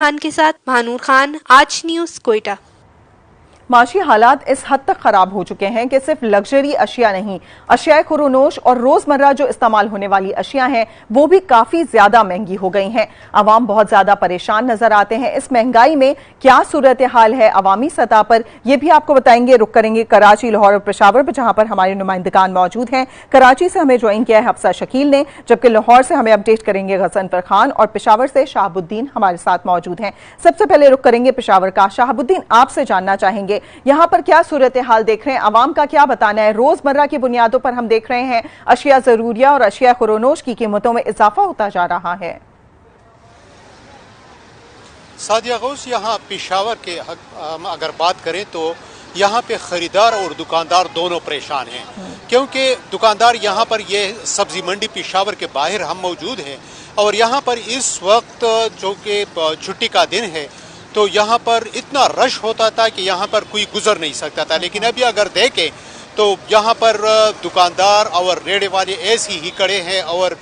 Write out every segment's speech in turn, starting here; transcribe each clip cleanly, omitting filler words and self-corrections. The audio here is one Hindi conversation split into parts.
खान के साथ भानूर खान, आज न्यूज, कोयटा। माशी हालात इस हद तक खराब हो चुके हैं कि सिर्फ लग्जरी अशिया नहीं, अशिया खुरोनोश और रोजमर्रा जो इस्तेमाल होने वाली अशिया हैं वो भी काफी ज्यादा महंगी हो गई हैं। अवाम बहुत ज्यादा परेशान नजर आते हैं। इस महंगाई में क्या सूरत हाल है अवामी सतह पर, यह भी आपको बताएंगे। रुक करेंगे कराची, लाहौर और पेशावर पर, जहां पर हमारे नुमाइंदगान मौजूद हैं। कराची से हमें ज्वाइन किया है हफ्सा शकील ने, जबकि लाहौर से हमें अपडेट करेंगे गजनफर खान और पेशावर से शहाबुद्दीन हमारे साथ मौजूद हैं। सबसे पहले रुक करेंगे पेशावर का। शहाबुद्दीन, आपसे जानना चाहेंगे यहां पर क्या सूरत हाल देख रहे हैं, अवाम का क्या बताना है। रोजमर्रा की बुनियादों पर हम देख रहे हैं अशिया जरूरिया और अशिया खुरोनोश की कीमतों में इजाफा होता जा रहा है। सादिया गौस, यहाँ पेशावर के अगर बात करें तो यहाँ पे खरीदार और दुकानदार दोनों परेशान हैं, क्योंकि दुकानदार यहाँ पर ये सब्जी मंडी पेशावर के बाहर हम मौजूद हैं और यहाँ पर इस वक्त जो कि छुट्टी का दिन है तो यहाँ पर इतना रश होता था कि यहाँ पर कोई गुजर नहीं सकता था। लेकिन अभी अगर देखें तो यहाँ पर दुकानदार और रेड़े वाले ऐसे ही खड़े हैं और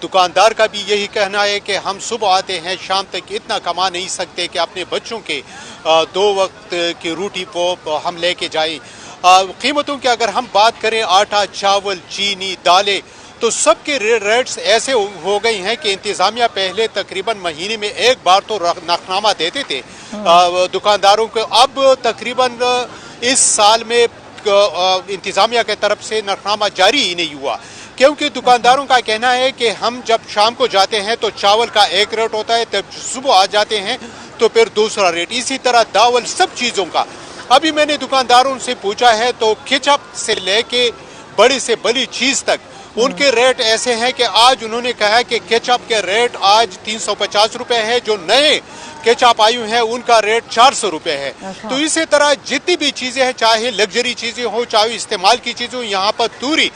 दुकानदार का भी यही कहना है कि हम सुबह आते हैं, शाम तक इतना कमा नहीं सकते कि अपने बच्चों के 2 वक्त की रोटी को हम लेके जाएं। कीमतों की अगर हम बात करें, आटा, चावल, चीनी, दालें, तो सबके रेट्स ऐसे हो गई हैं कि इंतजामिया पहले तकरीबन महीने में एक बार तो नखनामा देते थे दुकानदारों को। अब तकरीबन इस साल में इंतजामिया की तरफ से नखनामा जारी ही नहीं हुआ, क्योंकि दुकानदारों का कहना है कि हम जब शाम को जाते हैं तो चावल का एक रेट होता है, तब सुबह आ जाते हैं तो फिर दूसरा रेट, इसी तरह दावल सब चीज़ों का। अभी मैंने दुकानदारों से पूछा है तो केचप से लेके बड़ी से बड़ी चीज़ तक उनके रेट ऐसे हैं कि आज उन्होंने कहा कि केचप के रेट आज 350 रुपए है, जो नए केचप आयु हैं उनका रेट 400 रुपए है। तो इसी तरह जितनी भी चीजें हैं, चाहे लग्जरी चीजें हो चाहे इस्तेमाल की चीजें हो, यहाँ पर तूरी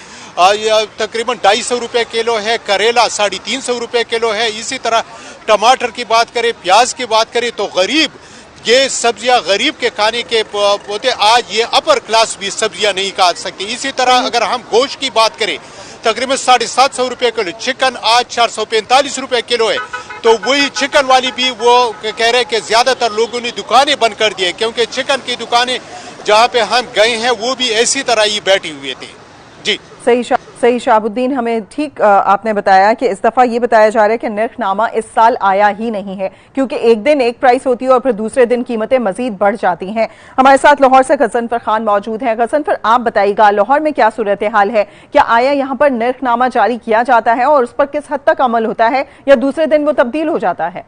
तकरीबन 250 रुपए किलो है, करेला 350 रुपए किलो है। इसी तरह टमाटर की बात करें, प्याज की बात करें तो गरीब ये सब्जियां गरीब के खाने के होते, आज ये अपर क्लास भी सब्जियां नहीं खा सकती। इसी तरह अगर हम गोश्त की बात करें, तकरीबन 750 रुपए किलो, चिकन आज 445 रुपए किलो है। तो वही चिकन वाली भी वो कह रहे हैं कि ज्यादातर लोगों ने दुकानें बंद कर दी है, क्योंकि चिकन की दुकानें जहाँ पे हम गए हैं वो भी ऐसी तरह ही बैठी हुए थे। जी सही शहाबुद्दीन, हमें ठीक आपने बताया कि इस दफा ये बताया जा रहा है कि नरखनामा इस साल आया ही नहीं है, क्योंकि एक दिन एक प्राइस होती है और फिर दूसरे दिन कीमतें मजीद बढ़ जाती हैं। हमारे साथ लाहौर से गजनफर खान मौजूद हैं। गजनफर, आप बताइएगा लाहौर में क्या सूरत हाल है, क्या आया यहाँ पर नरखनामा जारी किया जाता है और उस पर किस हद तक अमल होता है या दूसरे दिन वो तब्दील हो जाता है?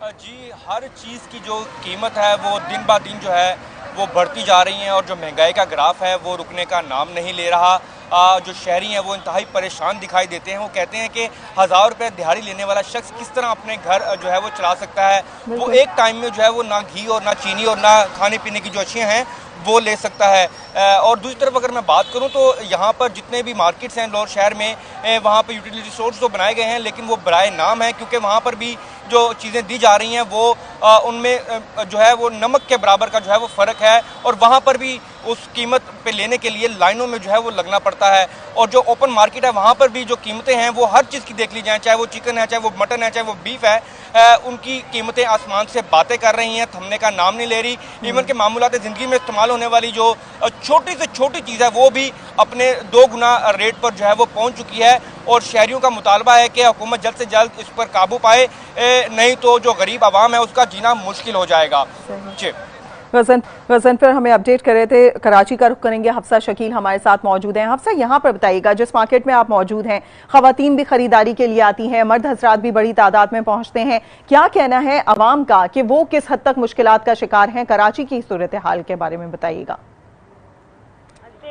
जी, हर चीज़ की जो कीमत है वो दिन ब दिन जो है वो बढ़ती जा रही है और जो महंगाई का ग्राफ है वो रुकने का नाम नहीं ले रहा। जो शहरी हैं वो इंतहाई परेशान दिखाई देते हैं। वो कहते हैं कि 1000 रुपये दिहाड़ी लेने वाला शख्स किस तरह अपने घर जो है वो चला सकता है। वो एक टाइम में जो है वो ना घी और ना चीनी और ना खाने पीने की जो अशियाँ हैं वो ले सकता है। और दूसरी तरफ अगर मैं बात करूं तो यहाँ पर जितने भी मार्केट्स हैं लाहौर शहर में, वहाँ पर यूटिलिटी स्टोर्स तो बनाए गए हैं, लेकिन वो बराए नाम है, क्योंकि वहाँ पर भी जो चीज़ें दी जा रही हैं वो उनमें जो है वो नमक के बराबर का जो है वो फ़र्क है और वहाँ पर भी उस कीमत पे लेने के लिए लाइनों में जो है वो लगना पड़ता है। और जो ओपन मार्केट है वहाँ पर भी जो कीमतें हैं वो हर चीज़ की देख ली जाए, चाहे वो चिकन है, चाहे वो मटन है, चाहे वो बीफ है, उनकी कीमतें आसमान से बातें कर रही हैं, थमने का नाम नहीं ले रही। इवन के मामूलात ज़िंदगी में इस्तेमाल होने वाली जो छोटी से छोटी चीज़ है वो भी अपने 2 गुना रेट पर जो है वो पहुँच चुकी है और शहरियों का मुतालबा है कि हुकूमत जल्द से जल्द इस पर काबू पाए, नहीं तो जो गरीब आवाम है उसका जीना मुश्किल हो जाएगा। जी गजन पर हमें अपडेट कर रहे थे। कराची का रुख करेंगे, हफ्सा शकील हमारे साथ मौजूद हैं। हफ्सा, यहाँ पर बताइएगा जिस मार्केट में आप मौजूद हैं, खवातीन भी खरीदारी के लिए आती हैं, मर्द हजरात भी बड़ी तादाद में पहुंचते हैं, क्या कहना है अवाम का कि वो किस हद तक मुश्किलात का शिकार हैं? कराची की सूरत हाल के बारे में बताइएगा।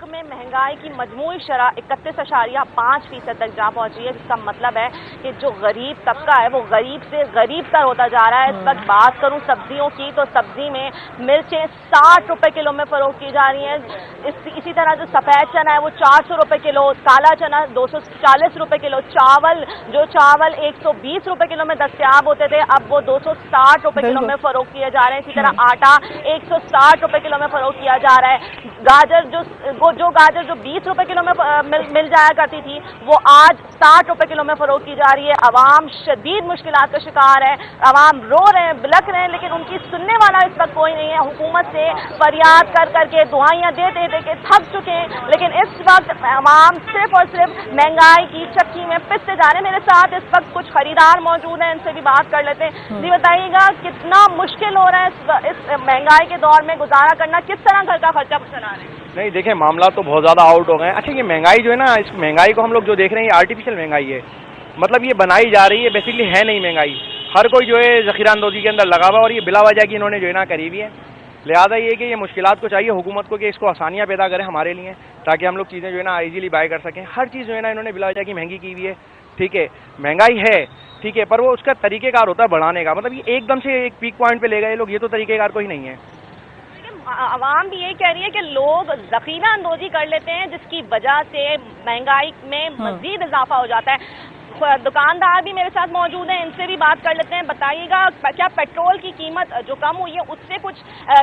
में महंगाई की मजमूई शरह 31.5% तक जा पहुंची है, जिसका मतलब है कि जो गरीब तबका है वो गरीब से गरीब तर होता जा रहा है। इस वक्त बात करूं सब्जियों की तो सब्जी में मिर्चें 60 रुपए किलो में फरोख्त की जा रही हैं। इसी तरह जो सफेद चना है वो 400 रुपए किलो, काला चना 240 रुपए किलो, चावल 120 रुपए किलो में दस्तयाब होते थे अब वो 260 रुपए किलो में फरोख्त किए जा रहे हैं। इसी तरह आटा 160 रुपए किलो में फरोख्त किया जा रहा है। गाजर जो गाजर जो 20 रुपए किलो में मिल जाया करती थी वो आज 60 रुपए किलो में फरोख्त की जा रही है। अवाम शदीद मुश्किलात का शिकार है, अवाम रो रहे हैं, बिलख रहे हैं, लेकिन उनकी सुनने वाला इस वक्त कोई नहीं है। हुकूमत से फरियाद कर करके दुआइयां दे दे के थक चुके हैं, लेकिन इस वक्त अवाम सिर्फ और सिर्फ महंगाई की चक्की में पिसते जा रहे हैं। मेरे साथ इस वक्त कुछ खरीदार मौजूद हैं, इनसे भी बात कर लेते हैं। जी बताइएगा, कितना मुश्किल हो रहा है इस महंगाई के दौर में गुजारा करना, किस तरह घर का खर्चा चला रहे हैं? नहीं देखिए, मामला तो बहुत ज़्यादा आउट हो गए हैं। अच्छा, ये महंगाई जो है ना, इस महंगाई को हम लोग जो देख रहे हैं ये आर्टिफिशियल महंगाई है, मतलब ये बनाई जा रही है, बेसिकली है नहीं महंगाई। हर कोई जो है ज़ख़ीरा अंदोज़ी के अंदर लगा हुआ, और ये बिला वजह की इन्होंने जो है ना करी हुई है। लिहाजा ये कि ये मुश्किलात को चाहिए हुकूमत को कि इसको आसानियाँ पैदा करें हमारे लिए, ताकि हम लोग चीज़ें जो है ना ईजीली बाय कर सकें। हर चीज़ जो है ना इन्होंने बिला वजह की महंगी की हुई है। ठीक है, महंगाई है, ठीक है, पर वो उसका तरीक़ेकार होता है बढ़ाने का। मतलब ये एकदम से एक पीक पॉइंट पे ले गए लोग, ये तो तरीक़ेकार कोई नहीं है। आवाम भी यही कह रही है कि लोग ज़ख़ीरा अंदोज़ी कर लेते हैं, जिसकी वजह से महंगाई में मज़ीद इजाफा हो जाता है। दुकानदार भी मेरे साथ मौजूद हैं, इनसे भी बात कर लेते हैं। बताइएगा, क्या पेट्रोल की कीमत जो कम हुई है उससे कुछ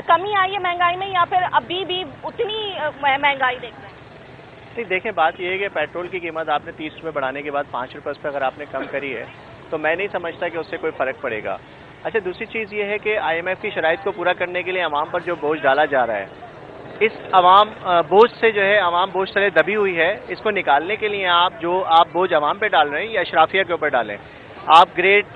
कमी आई है महंगाई में, या फिर अभी भी उतनी महंगाई देख रहे हैं? नहीं देखें, बात यह है कि पेट्रोल की कीमत आपने 30 रुपये बढ़ाने के बाद 5 रुपये पर अगर आपने कम करी है तो मैं नहीं समझता कि उससे कोई फ़र्क पड़ेगा। अच्छा, दूसरी चीज़ ये है कि IMF की शराइत को पूरा करने के लिए अवाम पर जो बोझ डाला जा रहा है, इस अवाम बोझ से जो है अवाम बोझ तले दबी हुई है, इसको निकालने के लिए आप बोझ अवाम पे डाल रहे हैं या अशराफिया के ऊपर डालें। आप ग्रेड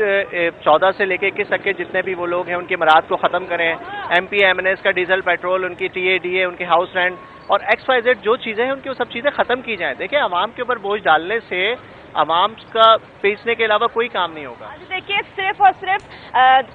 14 से लेके 21 तक के जितने भी वो लोग हैं उनकी मराद को ख़त्म करें। MP MNS का डीजल पेट्रोल, उनकी TA DA, उनके हाउस रेंट और XYZ जो चीज़ें हैं उनकी वो सब चीज़ें ख़त्म की जाएँ। देखिए, अवाम के ऊपर बोझ डालने से अवाम का पीसने के अलावा कोई काम नहीं होगा। देखिए, सिर्फ और सिर्फ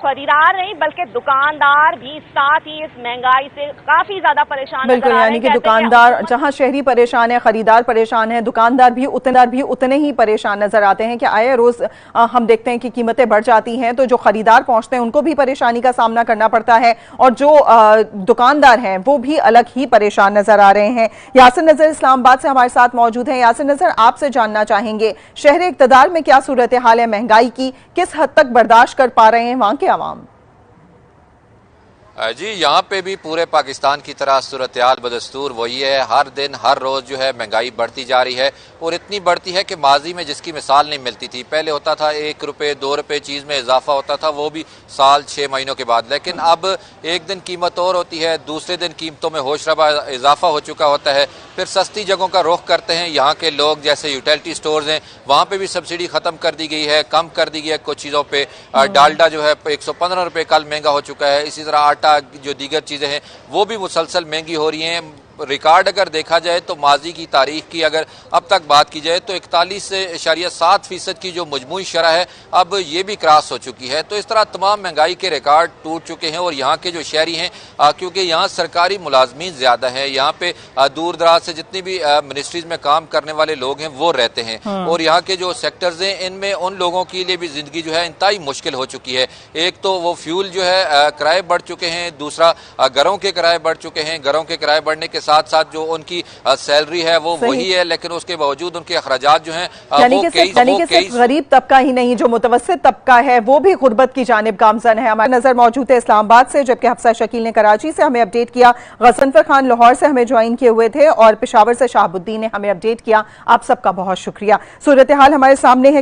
खरीदार नहीं बल्कि दुकानदार भी साथ ही इस महंगाई से काफी ज्यादा परेशान बिल्कुल, यानी कि दुकानदार, जहां शहरी परेशान है, खरीदार परेशान है, दुकानदार भी उतने ही परेशान नजर आते हैं कि आए रोज हम देखते हैं कि कीमतें बढ़ जाती हैं, तो जो खरीदार पहुंचते हैं उनको भी परेशानी का सामना करना पड़ता है, और जो दुकानदार हैं वो भी अलग ही परेशान नजर आ रहे हैं। यासिर नजर इस्लामाबाद से हमारे साथ मौजूद हैं। यासिर नजर, आपसे जानना चाहेंगे, शहर इक़्तिदार में क्या सूरत हाल है महंगाई की, किस हद तक बर्दाश्त कर पा रहे हैं वहां के अवाम? जी, यहाँ पे भी पूरे पाकिस्तान की तरह सूरत हाल बदस्तूर वही है। हर दिन हर रोज़ जो है महंगाई बढ़ती जा रही है, और इतनी बढ़ती है कि माजी में जिसकी मिसाल नहीं मिलती थी। पहले होता था 1 रुपये 2 रुपये चीज़ में इजाफा होता था, वो भी साल 6 महीनों के बाद। लेकिन अब एक दिन कीमत और होती है, दूसरे दिन कीमतों में होशरबा इजाफा हो चुका होता है। फिर सस्ती जगहों का रुख करते हैं यहाँ के लोग, जैसे यूटिलिटी स्टोर्स हैं, वहाँ पर भी सब्सिडी ख़त्म कर दी गई है, कम कर दी गई है कुछ चीज़ों पर। डालडा जो है 115 रुपये कल महंगा हो चुका है। इसी तरह आटा, जो दीगर चीज़ें हैं वो भी मुसलसल महंगी हो रही हैं। रिकॉर्ड अगर देखा जाए तो माजी की तारीख की अगर अब तक बात की जाए तो 41.7% की जो मजमूई शरह है अब ये भी क्रॉस हो चुकी है। तो इस तरह तमाम महंगाई के रिकॉर्ड टूट चुके हैं, और यहाँ के जो शहरी हैं, क्योंकि यहाँ सरकारी मुलाजमीन ज़्यादा हैं, यहाँ पे दूर दराज से जितनी भी मिनिस्ट्रीज में काम करने वाले लोग हैं वो रहते हैं, और यहाँ के जो सेक्टर्स हैं इनमें उन लोगों के लिए भी ज़िंदगी जो है इंतहाई मुश्किल हो चुकी है। एक तो वो फ्यूल जो है किराए बढ़ चुके हैं, दूसरा घरों के किराए बढ़ चुके हैं। घरों के किराए बढ़ने के साथ साथ जो उनकी सैलरी है वो वही है, लेकिन उसके बावजूद उनके अखराजात जो हैं यानी कि सिर्फ गरीब तबका ही नहीं, जो मुतवस्सित तबका है वो भी गुर्बत की जानिब गामजन है। हमारी नजर मौजूद है इस्लामाबाद से, जबकि हफ्सा शकील ने कराची से हमें अपडेट किया। गजनफर खान लाहौर से हमें ज्वाइन किए हुए थे, और पेशावर से शाहबुद्दीन ने हमें अपडेट किया। आप सबका बहुत शुक्रिया। सूरत हाल हमारे सामने है कि